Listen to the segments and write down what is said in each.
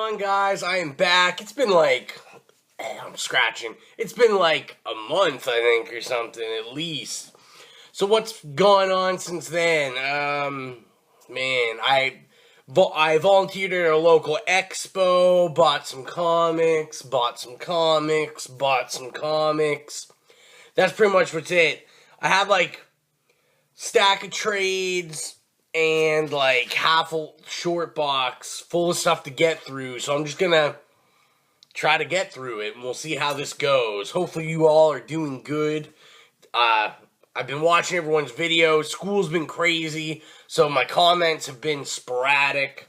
on, guys? I am back. It's been like, I'm scratching. It's been like a month, I think, or something, at least. So what's gone on since then? Man, I volunteered at a local expo, bought some comics. That's pretty much what's it. I have like stack of trades and like half a short box full of stuff to get through, so I'm just gonna try to get through it and we'll see how this goes. Hopefully you all are doing good. I've been watching everyone's videos. School's been crazy, so my comments have been sporadic.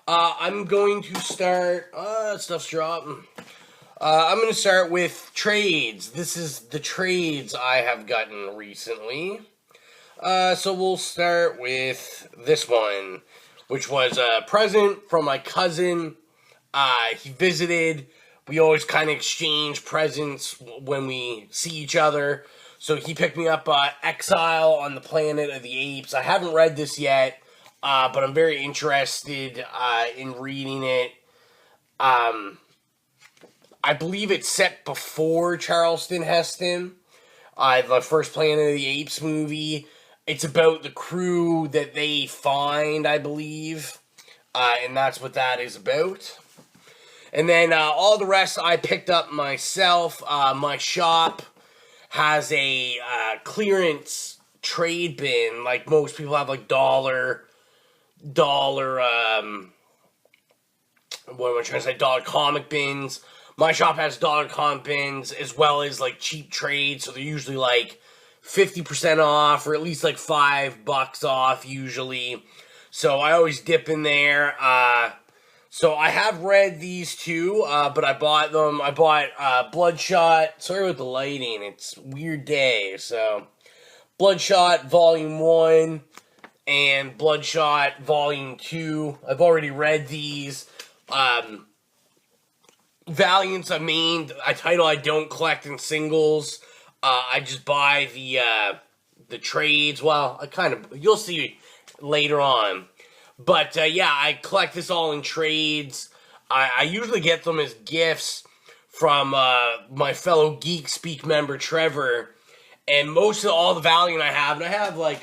I'm going to start stuff's dropping. I'm going to start with trades. This is the trades I have gotten recently. So we'll start with this one, which was a present from my cousin. He visited. We always kind of exchange presents when we see each other. So he picked me up Exile on the Planet of the Apes. I haven't read this yet, but I'm very interested in reading it. I believe it's set before Charleston Heston, the first Planet of the Apes movie. It's about the crew that they find, I believe, and that's what that is about. And then all the rest I picked up myself. My shop has a clearance trade bin, like most people have, like dollar, what am I trying to say, dollar comic bins. My shop has dollar comic bins as well as like cheap trades, so they're usually like 50% off or at least like $5 off usually. So I always dip in there. So I have read these two, but I bought them. I bought Bloodshot. Sorry about the lighting. It's a weird day. So Bloodshot Volume 1 and Bloodshot Volume 2. I've already read these. Valiant's a main title I don't collect in singles. I just buy the trades. Well, you'll see later on. But yeah, I collect this all in trades. I usually get them as gifts from my fellow Geek Speak member Trevor. And most of all the Valiant I have, and I have I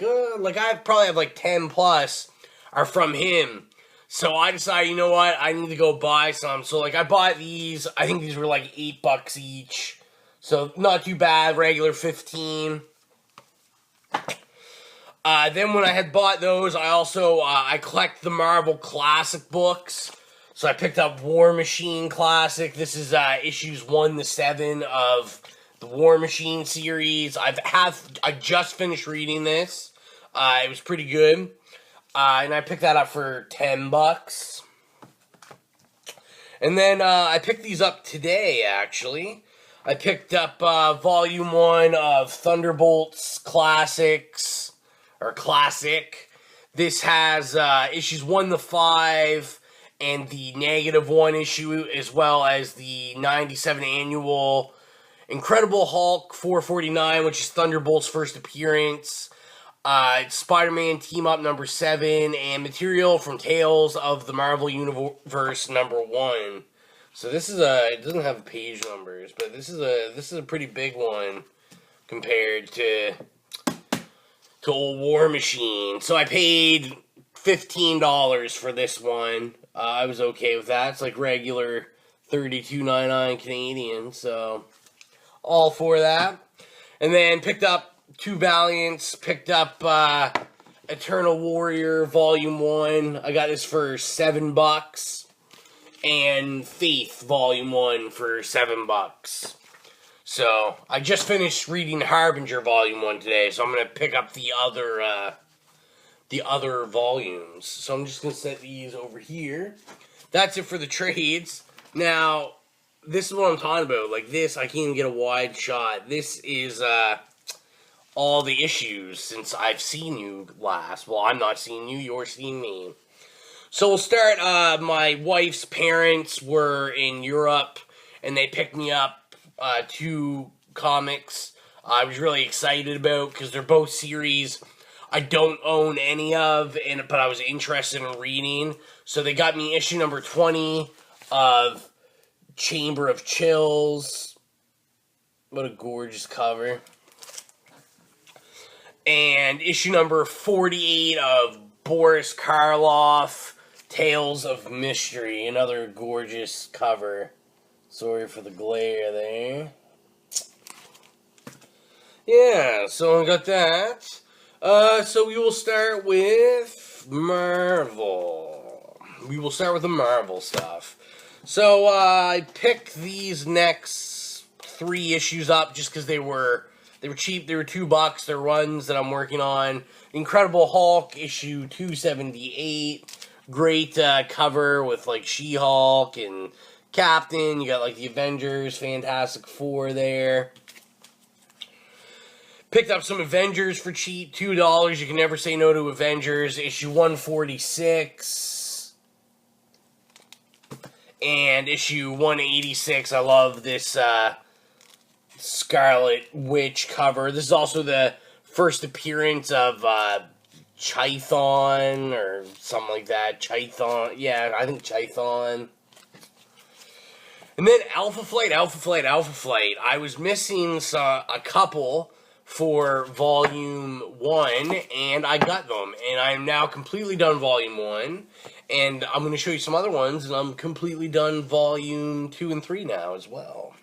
probably have like 10 plus, are from him. So I decided, you know what, I need to go buy some. So like I bought these. I think these were like $8 each. So not too bad. Regular 15. Then when I had bought those, I also I collect the Marvel Classic books. So I picked up War Machine Classic. This is issues 1 to 7 of the War Machine series. I just finished reading this. It was pretty good. And I picked that up for $10. And then I picked these up today, actually. I picked up Volume 1 of Thunderbolts Classics, or Classic. This has issues 1 to 5 and the -1 issue, as well as the 97 annual Incredible Hulk 449, which is Thunderbolt's first appearance. Spider-Man Team Up number 7, and material from Tales of the Marvel Universe number 1. So this is it doesn't have page numbers, but this is a pretty big one compared to old War Machine. So I paid $15 for this one. I was okay with that. It's like regular $32.99 Canadian, so all for that. And then picked up 2 Valiants, picked up Eternal Warrior Volume 1. I got this for $7. And Faith Volume 1 for $7. So, I just finished reading Harbinger Volume 1 today, so I'm going to pick up the other volumes. So I'm just going to set these over here. That's it for the trades. Now, this is what I'm talking about. Like this, I can't even get a wide shot. This is all the issues since I've seen you last. Well, I'm not seeing you, you're seeing me. So we'll start, my wife's parents were in Europe, and they picked me up 2 comics I was really excited about, because they're both series I don't own any of, but I was interested in reading. So they got me issue number 20 of Chamber of Chills. What a gorgeous cover. And issue number 48 of Boris Karloff, Tales of Mystery. Another gorgeous cover. Sorry for the glare there. Yeah, so I got that. So we will start with Marvel. We will start with the Marvel stuff. So I picked these next 3 issues up just because they were cheap. They were $2. They're runs that I'm working on. Incredible Hulk issue 278. Great cover with like She-Hulk and Captain. You got like the Avengers, Fantastic Four there. Picked up some Avengers for cheap, $2. You can never say no to Avengers. Issue 146. And issue 186. I love this Scarlet Witch cover. This is also the first appearance of Chithon or something like that. Chithon. Yeah, I think Chithon. And then Alpha Flight. I was missing a couple for Volume 1, and I got them. And I'm now completely done Volume 1, and I'm going to show you some other ones, and I'm completely done Volume 2 and 3 now as well.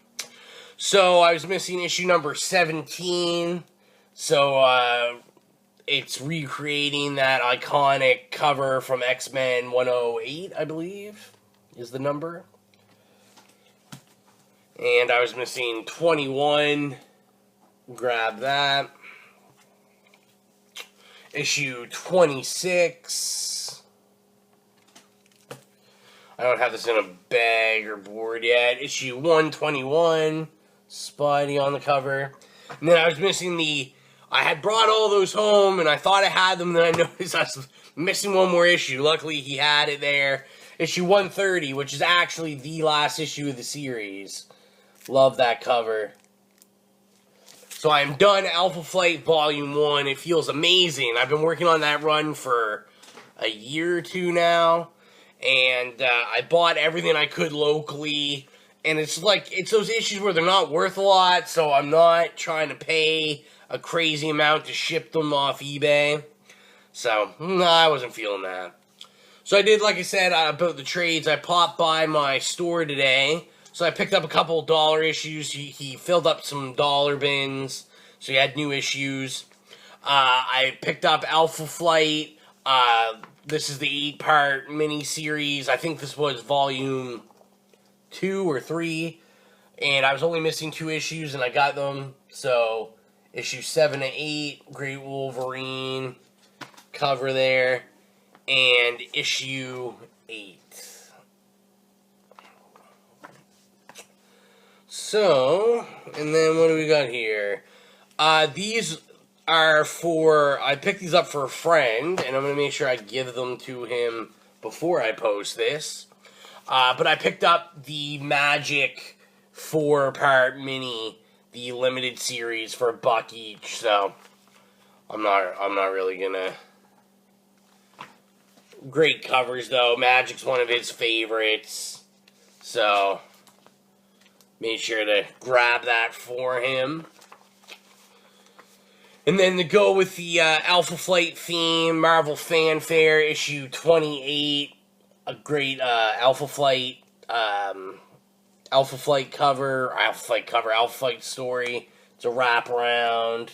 So, I was missing issue number 17, so it's recreating that iconic cover from X-Men 108, I believe, is the number. And I was missing 21. Grab that. Issue 26. I don't have this in a bag or board yet. Issue 121. Spidey on the cover. And then I was missing I had brought all those home and I thought I had them, and then I noticed I was missing one more issue. Luckily, he had it there. Issue 130, which is actually the last issue of the series. Love that cover. So I'm done Alpha Flight Volume 1. It feels amazing. I've been working on that run for a year or two now. And I bought everything I could locally. And it's those issues where they're not worth a lot, so I'm not trying to pay a crazy amount to ship them off eBay. So, I wasn't feeling that. So I did, like I said, about the trades. I popped by my store today. So I picked up a couple dollar issues. He filled up some dollar bins, so he had new issues. I picked up Alpha Flight. This is the 8-part mini-series. I think this was volume 2 or 3. And I was only missing 2 issues, and I got them. So, issue 7 to 8, Great Wolverine cover there. And issue 8. So, and then what do we got here? These are I picked these up for a friend, and I'm going to make sure I give them to him before I post this. But I picked up the Magic 4-part mini, the limited series for $1 each, so I'm not really gonna. Great covers though. Magic's one of his favorites, so made sure to grab that for him. And then to go with the Alpha Flight theme, Marvel Fanfare, issue 28. A great Alpha Flight cover, Alpha Flight story. It's a wraparound.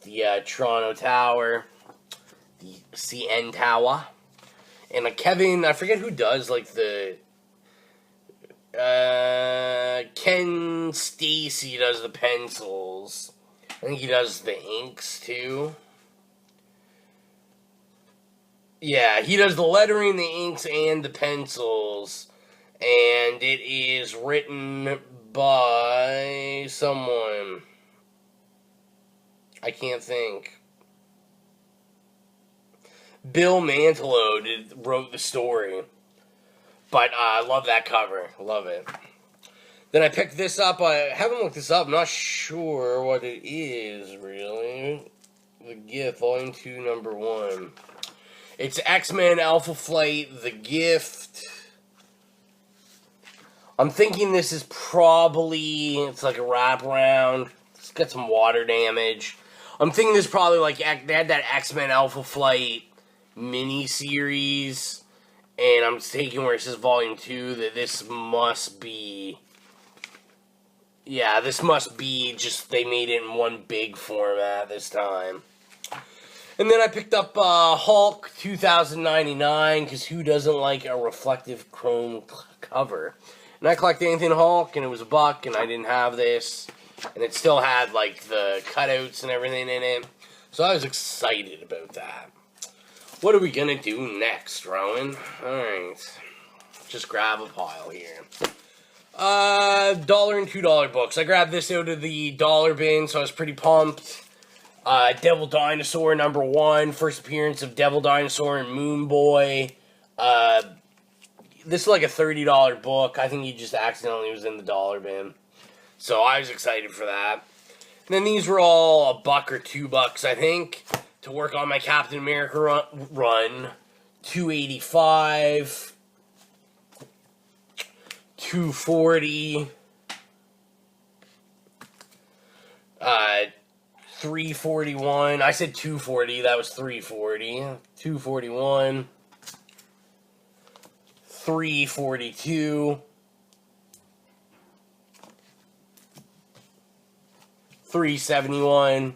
The Toronto Tower. The CN Tower. And Kevin, I forget who does, like, the Ken Stacy does the pencils. I think he does the inks, too. Yeah, he does the lettering, the inks, and the pencils. And it is written by someone. I can't think. Bill Mantlo wrote the story. But I love that cover. Love it. Then I picked this up. I haven't looked this up. I'm not sure what it is, really. The Gift, Volume 2, Number 1. It's X-Men Alpha Flight, The Gift. I'm thinking this is probably, it's like a wraparound. It's got some water damage. I'm thinking this is probably like, they had that X-Men Alpha Flight mini-series. And I'm taking where it says Volume 2, that this must be... Yeah, this must be just, they made it in one big format this time. And then I picked up Hulk 2099, because who doesn't like a reflective chrome cover? And I collected anything Hulk, and it was $1, and I didn't have this. And it still had, like, the cutouts and everything in it. So I was excited about that. What are we going to do next, Rowan? Alright. Just grab a pile here. $1 and $2 books. I grabbed this out of the dollar bin, so I was pretty pumped. Devil Dinosaur number 1, first appearance of Devil Dinosaur and Moon Boy. This is like a $30 book. I think he just accidentally was in the dollar bin. So I was excited for that. And then these were all $1 or $2, I think, to work on my Captain America run. $2.85, $2.40, $3.41. I said $2.40. That was $3.40. $2.41. $3.42. $3.71.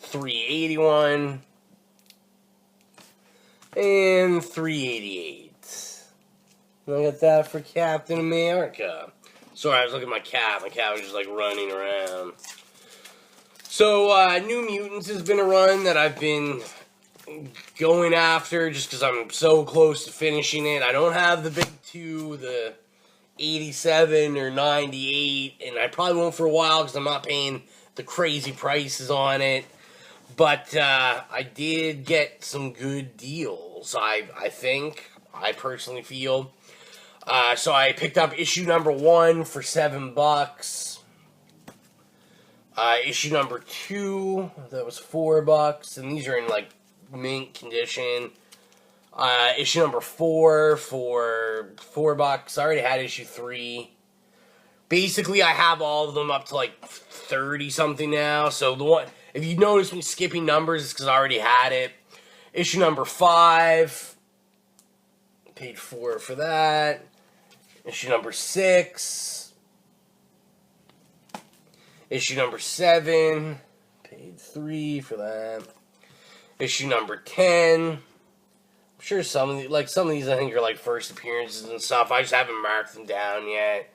$3.81. And $3.88. I got that for Captain America. Sorry, I was looking at my cat. My cat was just like running around. So, New Mutants has been a run that I've been going after just because I'm so close to finishing it. I don't have the big 2, the 87 or 98, and I probably won't for a while because I'm not paying the crazy prices on it. But I did get some good deals, I think. I personally feel. So I picked up issue number 1 for $7. Issue number 2, that was $4, and these are in like mint condition. Issue number 4 for $4. I already had issue 3. Basically, I have all of them up to like 30 something now. So the one, if you notice me skipping numbers, it's because I already had it. Issue number 5, paid $4 for that. Issue number 6, issue number 7, paid $3 for that. Issue number 10. I'm sure some of these I think are like first appearances and stuff. I just haven't marked them down yet.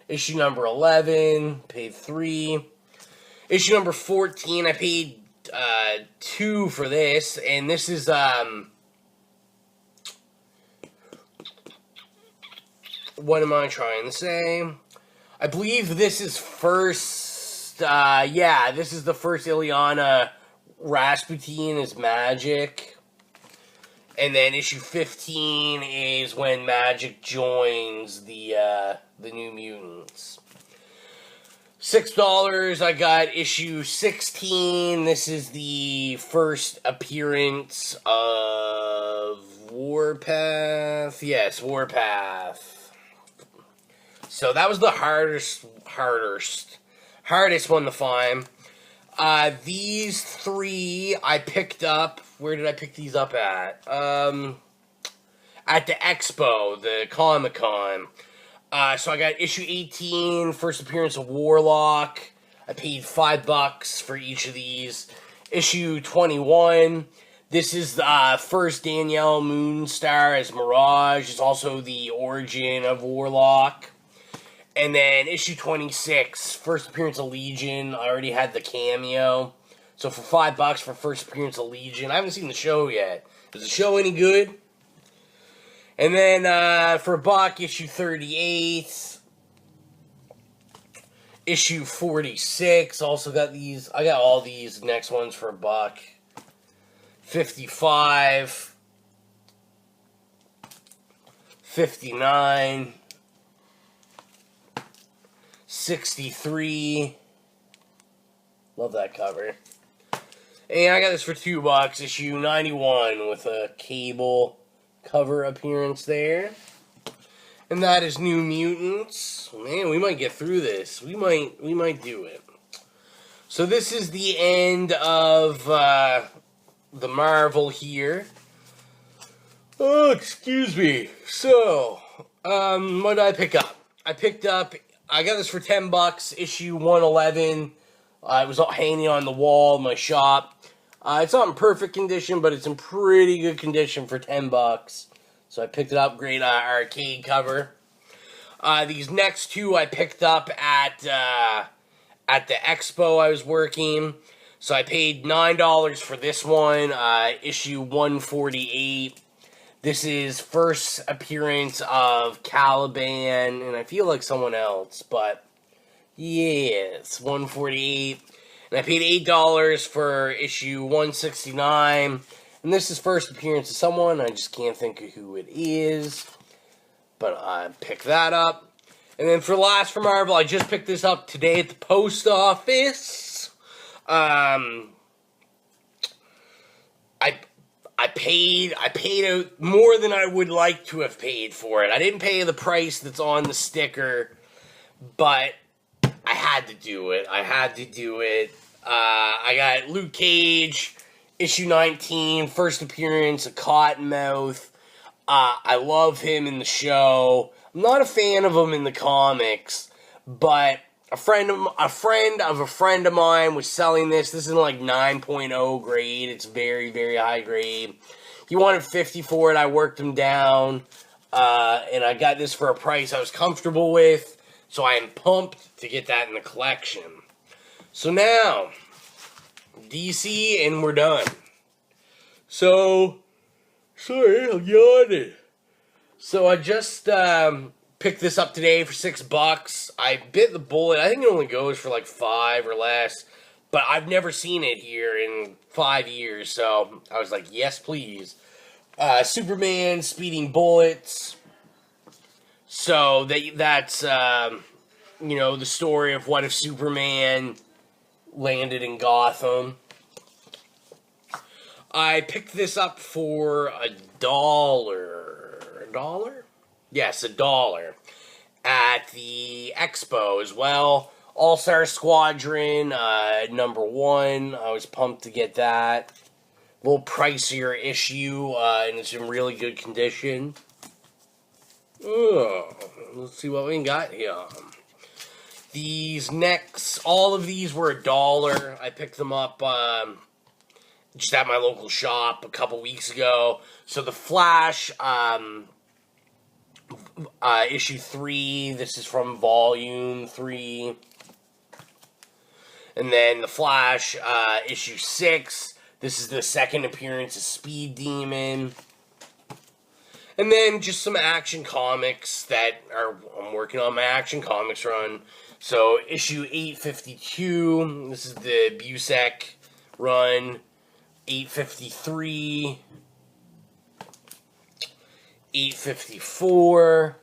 Issue number 11, paid $3. Issue number 14, I paid $2 for this, and this is what am I trying to say? I believe this is first. Yeah, this is the first Ilyana Rasputin is Magic. And then issue 15 is when Magic joins the New Mutants. $6, I got issue 16. This is the first appearance of Warpath. Yes, Warpath. So that was the hardest one to find. These 3 I picked up. Where did I pick these up at? At the Expo, the Comic-Con. So I got issue 18, first appearance of Warlock. I paid $5 for each of these. Issue 21. This is the first Danielle Moonstar as Mirage. It's also the origin of Warlock. And then issue 26, first appearance of Legion. I already had the cameo. So for $5 for first appearance of Legion. I haven't seen the show yet. Is the show any good? And then for $1, issue 38. Issue 46. Also got these. I got all these next ones for $1. 55. 59. 63. Love that cover. And I got this for $2, issue 91, with a Cable cover appearance there. And that is New Mutants. Man, we might get through this. We might do it. So this is the end of the Marvel here. Oh, excuse me. So, what did I pick up? I got this for $10, issue 111. It was all hanging on the wall in my shop. It's not in perfect condition, but it's in pretty good condition for $10. So I picked it up. Great arcade cover. These next two I picked up at the expo I was working. So I paid $9 for this one, issue 148. This is first appearance of Caliban, and I feel like someone else, but yes, 148. And I paid $8 for issue 169. And this is first appearance of someone. I just can't think of who it is. But I picked that up. And then for last for Marvel, I just picked this up today at the post office. I paid out more than I would like to have paid for it. I didn't pay the price that's on the sticker, but I had to do it. I got Luke Cage, issue 19, first appearance of Cottonmouth. I love him in the show. I'm not a fan of him in the comics, but a friend of a friend of mine was selling this. This is like 9.0 grade. It's very, very high grade. He wanted 50 for it. I worked him down, and I got this for a price I was comfortable with. So I am pumped to get that in the collection. So now, DC, and we're done. So, sorry, I'm yawning. So I just picked this up today for $6. I bit the bullet. I think it only goes for like $5 or less. But I've never seen it here in 5 years. So I was like, yes, please. Superman speeding bullets. So that's the story of what if Superman landed in Gotham. I picked this up for $1. $1? Yes, $1 at the expo as well. All-Star Squadron, number 1. I was pumped to get that. A little pricier issue, and it's in really good condition. Oh, let's see what we got here. All of these were $1. I picked them up just at my local shop a couple weeks ago. So the Flash, issue 3, this is from volume 3. And then the Flash, issue 6, this is the second appearance of Speed Demon. And then just some Action Comics I'm working on my Action Comics run. So issue 852, this is the Busek run. 853, 854,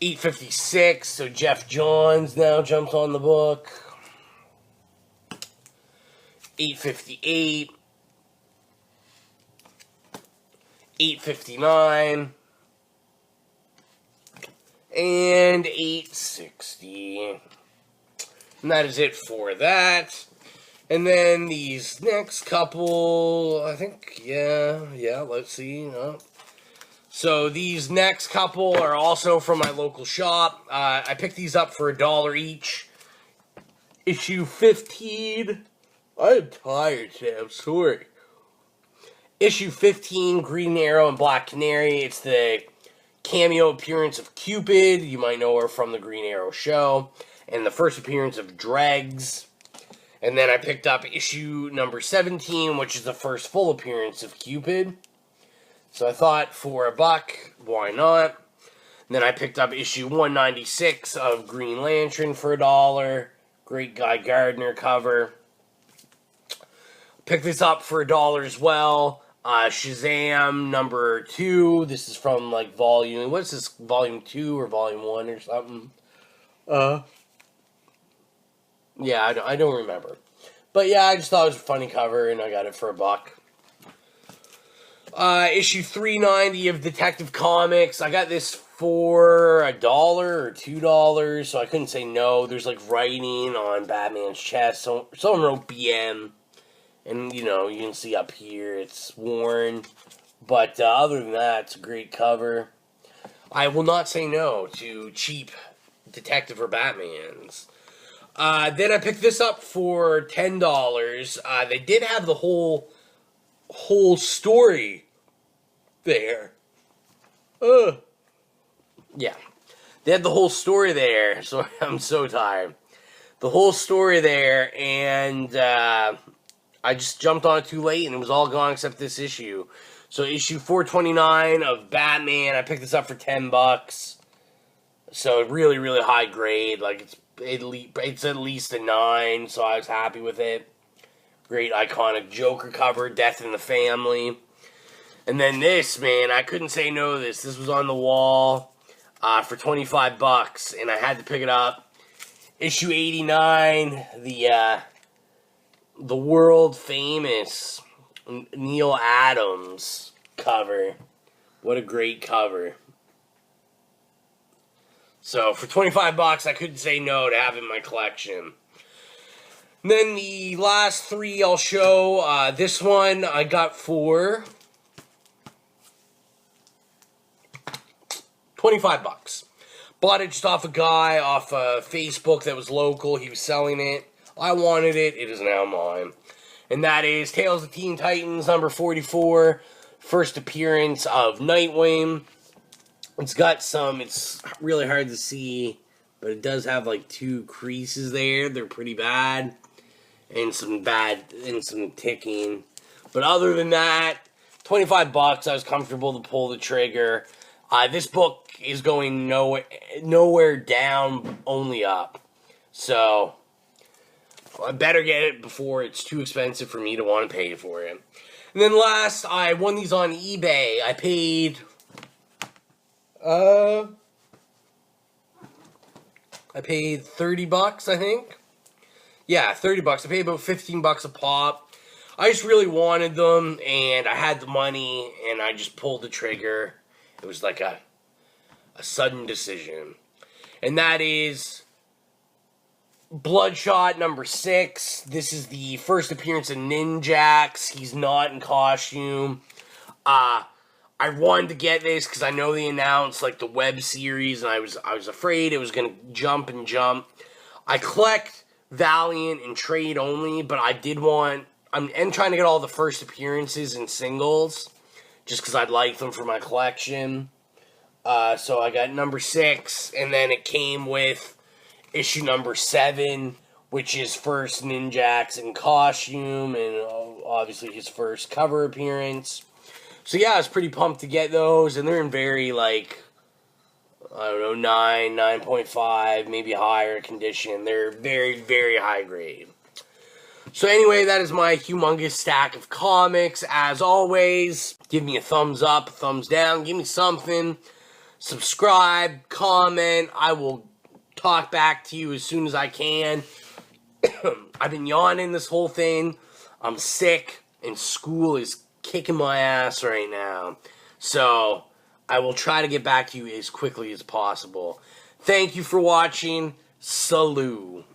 856, so Jeff Johns now jumped on the book. 858, 859, and 860. And that is it for that. And then these next couple, I think, yeah, let's see. So these next couple are also from my local shop. I picked these up for $1 each. Issue 15. I am tired today, I'm sorry. Issue 15, Green Arrow and Black Canary. It's the cameo appearance of Cupid. You might know her from the Green Arrow show. And the first appearance of Dregs. And then I picked up issue number 17, which is the first full appearance of Cupid. So I thought for $1, why not? And then I picked up issue 196 of Green Lantern for $1. Great Guy Gardner cover. Picked this up for $1 as well. Shazam number 2. This is from like volume, what's this, volume 2 or volume 1 or something? Yeah, I don't remember. But yeah, I just thought it was a funny cover, and I got it for $1. Issue 390 of Detective Comics. I got this for $1 or $2, so I couldn't say no. There's like writing on Batman's chest. So someone wrote BM, and you know, you can see up here it's worn. But other than that, it's a great cover. I will not say no to cheap Detective or Batmans. Then I picked this up for $10. They did have the whole story there. Yeah. They had the whole story there, so I'm so tired. The whole story there, and I just jumped on it too late, and it was all gone except this issue. So issue 429 of Batman, I picked this up for $10. So really, really high grade. Like it's at least a 9, so I was happy with it. Great iconic Joker cover, Death in the Family. And then this, man, I couldn't say no to this. This was on the wall for $25, and I had to pick it up. Issue 89, the world famous Neil Adams cover. What a great cover. So for $25, I couldn't say no to have in my collection. And then the last 3 I'll show. This one I got for $25. Bought it just off a guy off Facebook that was local. He was selling it. I wanted it. It is now mine. And that is Tales of Teen Titans number 44. First appearance of Nightwing. It's got some, it's really hard to see, but it does have like 2 creases there. They're pretty bad. And some ticking. But other than that, $25, I was comfortable to pull the trigger. This book is going nowhere down, only up. So, I better get it before it's too expensive for me to want to pay for it. And then last, I won these on eBay. I paid $30, I think. Yeah, $30. I paid about $15 a pop. I just really wanted them, and I had the money, and I just pulled the trigger. It was like a sudden decision. And that is Bloodshot number 6. This is the first appearance of Ninjax. He's not in costume. I wanted to get this because I know they announced like the web series, and I was afraid it was gonna jump. I collect Valiant and trade only, but I did want. I'm trying to get all the first appearances and singles, just because I'd like them for my collection. So I got number 6, and then it came with issue number 7, which is first Ninjax in costume, and obviously his first cover appearance. So yeah, I was pretty pumped to get those, and they're in very, like, I don't know, 9, 9.5, maybe higher condition. They're very, very high grade. So anyway, that is my humongous stack of comics. As always, give me a thumbs up, a thumbs down, give me something. Subscribe, comment. I will talk back to you as soon as I can. I've been yawning this whole thing. I'm sick, and school is kicking my ass right now. So I will try to get back to you as quickly as possible. Thank you for watching. Salute.